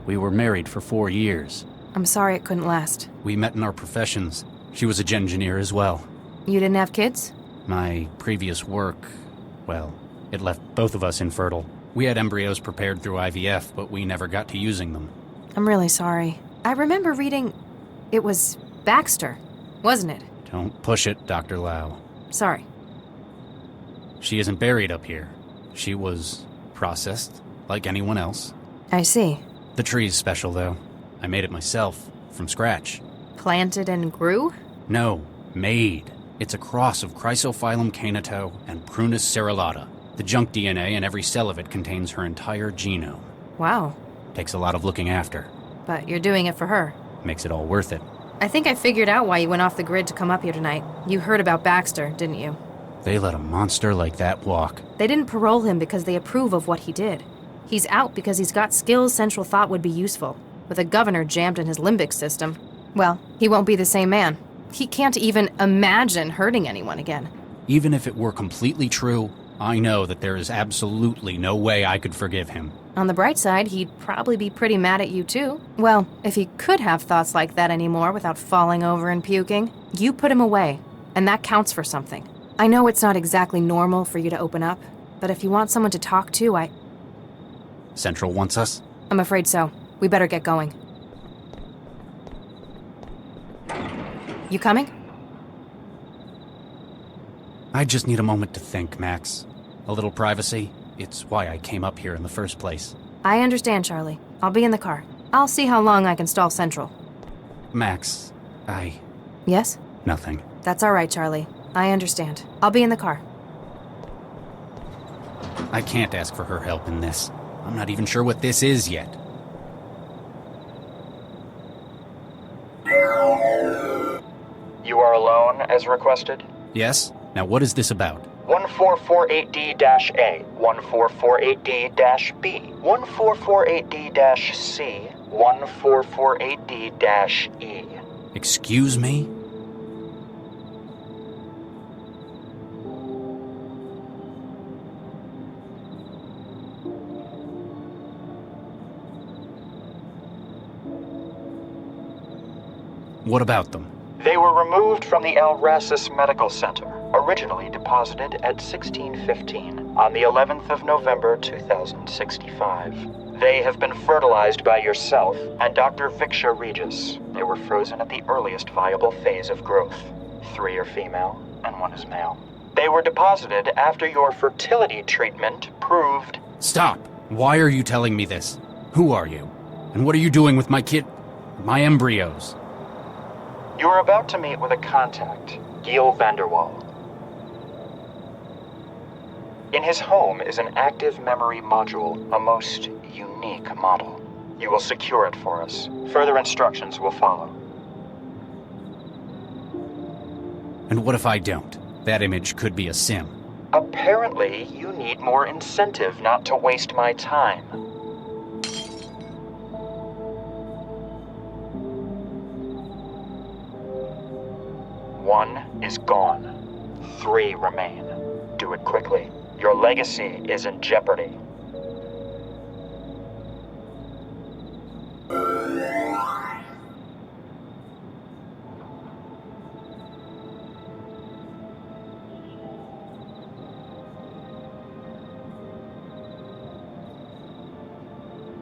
We were married for 4 years. I'm sorry it couldn't last. We met in our professions. She was a engineer as well. You didn't have kids? My previous work, well, it left both of us infertile. We had embryos prepared through IVF, but we never got to using them. I'm really sorry. I remember reading... It was Baxter, wasn't it? Don't push it, Dr. Lau. Sorry. She isn't buried up here. She was processed, like anyone else. I see. The tree's special, though. I made it myself, from scratch. Planted and grew? No, made. It's a cross of Chrysophyllum canito and Prunus cerulata. The junk DNA in every cell of it contains her entire genome. Wow. Takes a lot of looking after. But you're doing it for her. Makes it all worth it. I think I figured out why you went off the grid to come up here tonight. You heard about Baxter, didn't you? They let a monster like that walk. They didn't parole him because they approve of what he did. He's out because he's got skills Central thought would be useful. With a governor jammed in his limbic system, well, he won't be the same man. He can't even imagine hurting anyone again. Even if it were completely true, I know that there is absolutely no way I could forgive him. On the bright side, he'd probably be pretty mad at you too. Well, if he could have thoughts like that anymore without falling over and puking. You put him away, and that counts for something. I know it's not exactly normal for you to open up, but if you want someone to talk to, Central wants us? I'm afraid so. We better get going. You coming? I just need a moment to think, Max. A little privacy. It's why I came up here in the first place. I understand, Charlie. I'll be in the car. I'll see how long I can stall Central. Max, Yes? Nothing. That's all right, Charlie. I understand. I'll be in the car. I can't ask for her help in this. I'm not even sure what this is yet. You are alone, as requested? Yes? Now what is this about? 1448D-A, 1448D-B, 1448D-C, 1448D-E. Excuse me? What about them? They were removed from the Alracis Medical Center, originally deposited at 1615 on the 11th of November 2065. They have been fertilized by yourself and Dr. Viksha Regis. They were frozen at the earliest viable phase of growth. 3 are female and 1 is male. They were deposited after your fertility treatment proved... Stop! Why are you telling me this? Who are you? And what are you doing with my my embryos? You are about to meet with a contact, Gil Vanderwall. In his home is an active memory module, a most unique model. You will secure it for us. Further instructions will follow. And what if I don't? That image could be a sim. Apparently, you need more incentive not to waste my time. One is gone. 3 remain. Do it quickly. Your legacy is in jeopardy.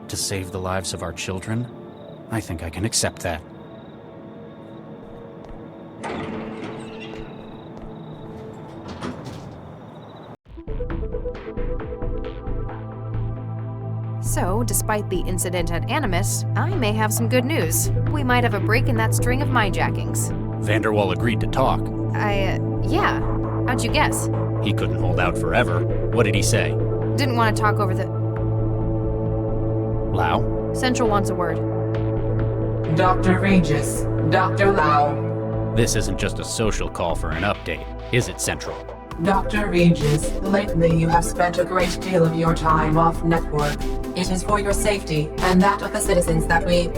To save the lives of our children? I think I can accept that. So, despite the incident at Animus, I may have some good news. We might have a break in that string of mindjackings. Vanderwall agreed to talk. Yeah. How'd you guess? He couldn't hold out forever. What did he say? Didn't want to talk over the... Lau? Central wants a word. Dr. Regis, Dr. Lau. This isn't just a social call for an update, is it, Central? Dr. Regis, lately you have spent a great deal of your time off network. It is for your safety and that of the citizens that we...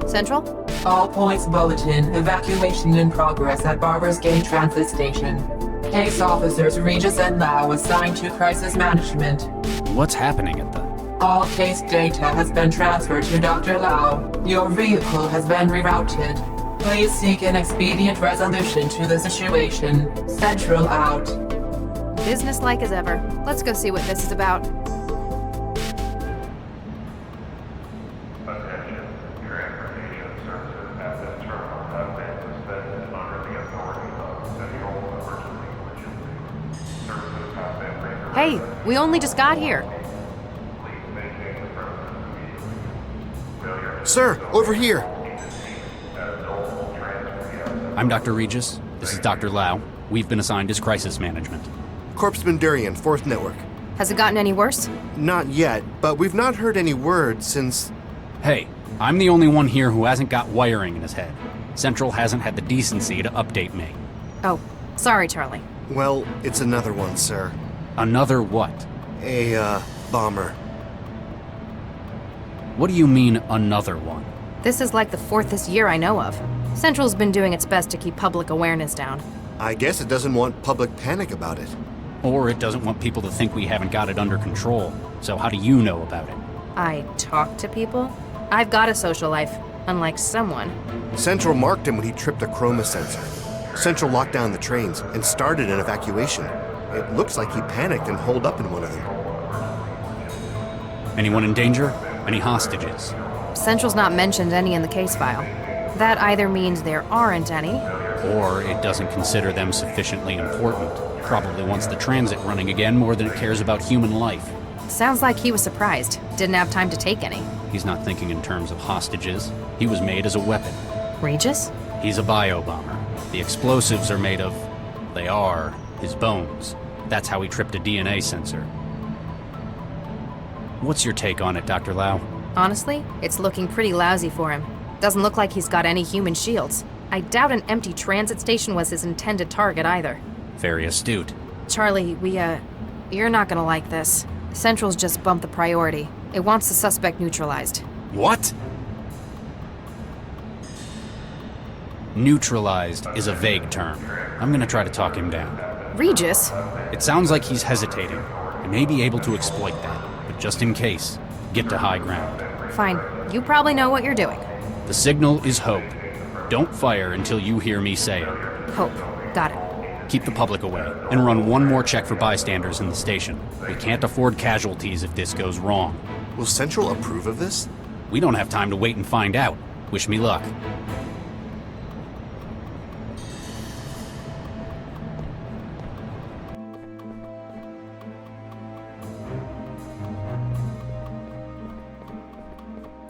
Central? All points bulletin, evacuation in progress at Barber's Gate Transit Station. Case officers Regis and Lau assigned to crisis management. What's happening at the... All case data has been transferred to Dr. Lau. Your vehicle has been rerouted. Please seek an expedient resolution to the situation. Central out. Business-like as ever. Let's go see what this is about. Attention. Transportation services at this terminal have been suspended under the authority of Central Emergency Logistics. Services have been rendered... Hey, we only just got here. Please maintain the premises immediately. Sir, over here. I'm Dr. Regis. This is Dr. Lau. We've been assigned as crisis management. Corpsman Durian, 4th Network. Has it gotten any worse? Not yet, but we've not heard any word since... Hey, I'm the only one here who hasn't got wiring in his head. Central hasn't had the decency to update me. Oh, sorry, Charlie. Well, it's another one, sir. Another what? A, bomber. What do you mean, another one? This is like the 4th this year I know of. Central's been doing its best to keep public awareness down. I guess it doesn't want public panic about it. Or it doesn't want people to think we haven't got it under control. So how do you know about it? I talk to people? I've got a social life, unlike someone. Central marked him when he tripped a chroma sensor. Central locked down the trains and started an evacuation. It looks like he panicked and holed up in one of them. Anyone in danger? Any hostages? Central's not mentioned any in the case file. That either means there aren't any, or it doesn't consider them sufficiently important. Probably wants the transit running again more than it cares about human life. Sounds like he was surprised. Didn't have time to take any. He's not thinking in terms of hostages. He was made as a weapon. Regis? He's a bio-bomber. The explosives are made of... they are his bones. That's how he tripped a DNA sensor. What's your take on it, Dr. Lau? Honestly, it's looking pretty lousy for him. Doesn't look like he's got any human shields. I doubt an empty transit station was his intended target either. Very astute. Charlie, you're not gonna like this. Central's just bumped the priority. It wants the suspect neutralized. What? Neutralized is a vague term. I'm gonna try to talk him down. Regis? It sounds like he's hesitating. I may be able to exploit that, but just in case, get to high ground. Fine. You probably know what you're doing. The signal is hope. Don't fire until you hear me say it. Hope. Got it. Keep the public away, and run one more check for bystanders in the station. We can't afford casualties if this goes wrong. Will Central approve of this? We don't have time to wait and find out. Wish me luck.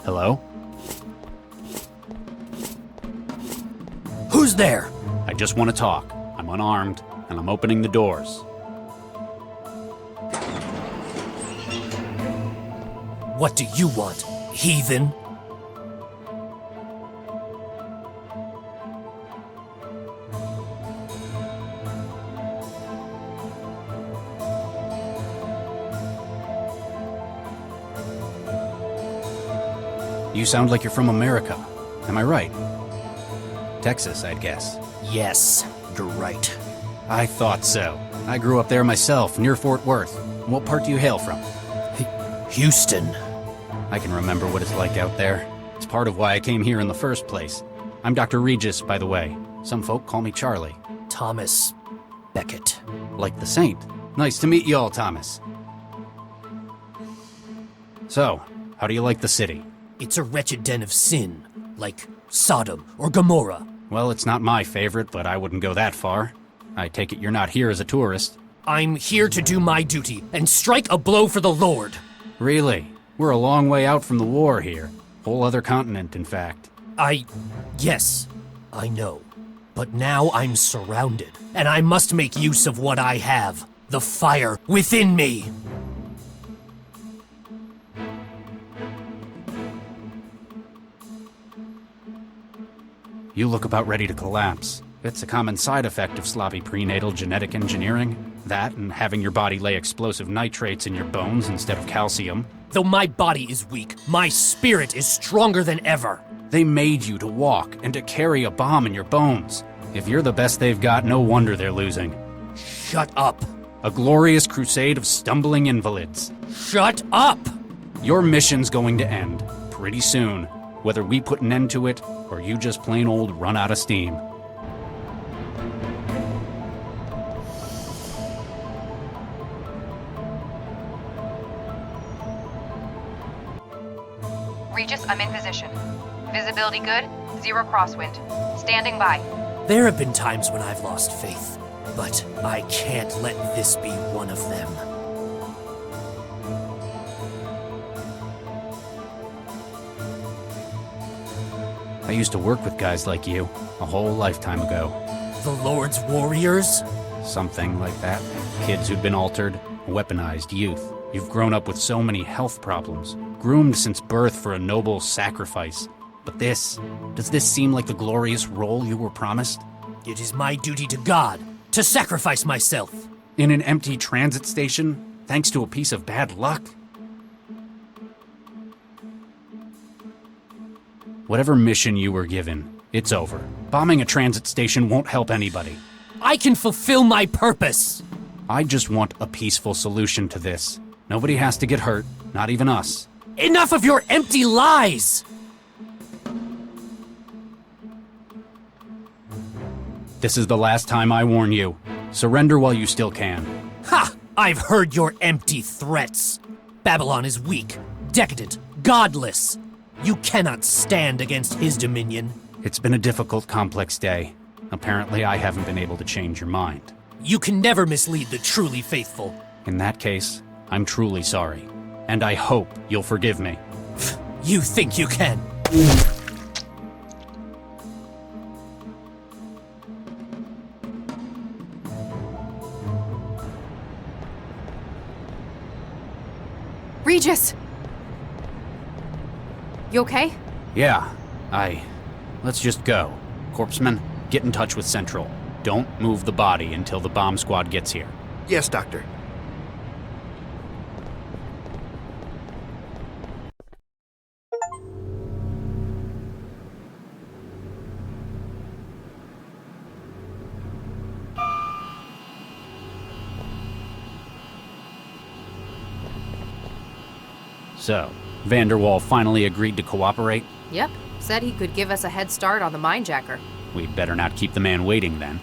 Hello? Who's there? I just want to talk. I'm unarmed, and I'm opening the doors. What do you want, heathen? You sound like you're from America. Am I right? Texas, I'd guess. Yes, you're right. I thought so. I grew up there myself, near Fort Worth. What part do you hail from? Houston. I can remember what it's like out there. It's part of why I came here in the first place. I'm Dr. Regis, by the way. Some folk call me Charlie. Thomas Beckett. Like the saint. Nice to meet y'all, Thomas. So, how do you like the city? It's a wretched den of sin, like Sodom or Gomorrah. Well, it's not my favorite, but I wouldn't go that far. I take it you're not here as a tourist. I'm here to do my duty and strike a blow for the Lord. Really? We're a long way out from the war here. Whole other continent, in fact. Yes, I know. But now I'm surrounded, and I must make use of what I have. The fire within me. You look about ready to collapse. It's a common side effect of sloppy prenatal genetic engineering. That and having your body lay explosive nitrates in your bones instead of calcium. Though my body is weak, my spirit is stronger than ever. They made you to walk and to carry a bomb in your bones. If you're the best they've got, no wonder they're losing. Shut up. A glorious crusade of stumbling invalids. Shut up! Your mission's going to end pretty soon, whether we put an end to it or you just plain old run out of steam. Regis, I'm in position. Visibility good, 0 crosswind. Standing by. There have been times when I've lost faith, but I can't let this be one of them. I used to work with guys like you, a whole lifetime ago. The Lord's warriors? Something like that. Kids who'd been altered, weaponized youth. You've grown up with so many health problems, groomed since birth for a noble sacrifice. But does this seem like the glorious role you were promised? It is my duty to God to sacrifice myself. In an empty transit station, thanks to a piece of bad luck? Whatever mission you were given, it's over. Bombing a transit station won't help anybody. I can fulfill my purpose! I just want a peaceful solution to this. Nobody has to get hurt, not even us. Enough of your empty lies! This is the last time I warn you. Surrender while you still can. Ha! I've heard your empty threats. Babylon is weak, decadent, godless. You cannot stand against his dominion. It's been a difficult, complex day. Apparently, I haven't been able to change your mind. You can never mislead the truly faithful. In that case, I'm truly sorry. And I hope you'll forgive me. You think you can? Regis! You okay? Yeah, let's just go. Corpseman, get in touch with Central. Don't move the body until the bomb squad gets here. Yes, Doctor. So, Vanderwall finally agreed to cooperate? Yep. Said he could give us a head start on the minejacker. We'd better not keep the man waiting then.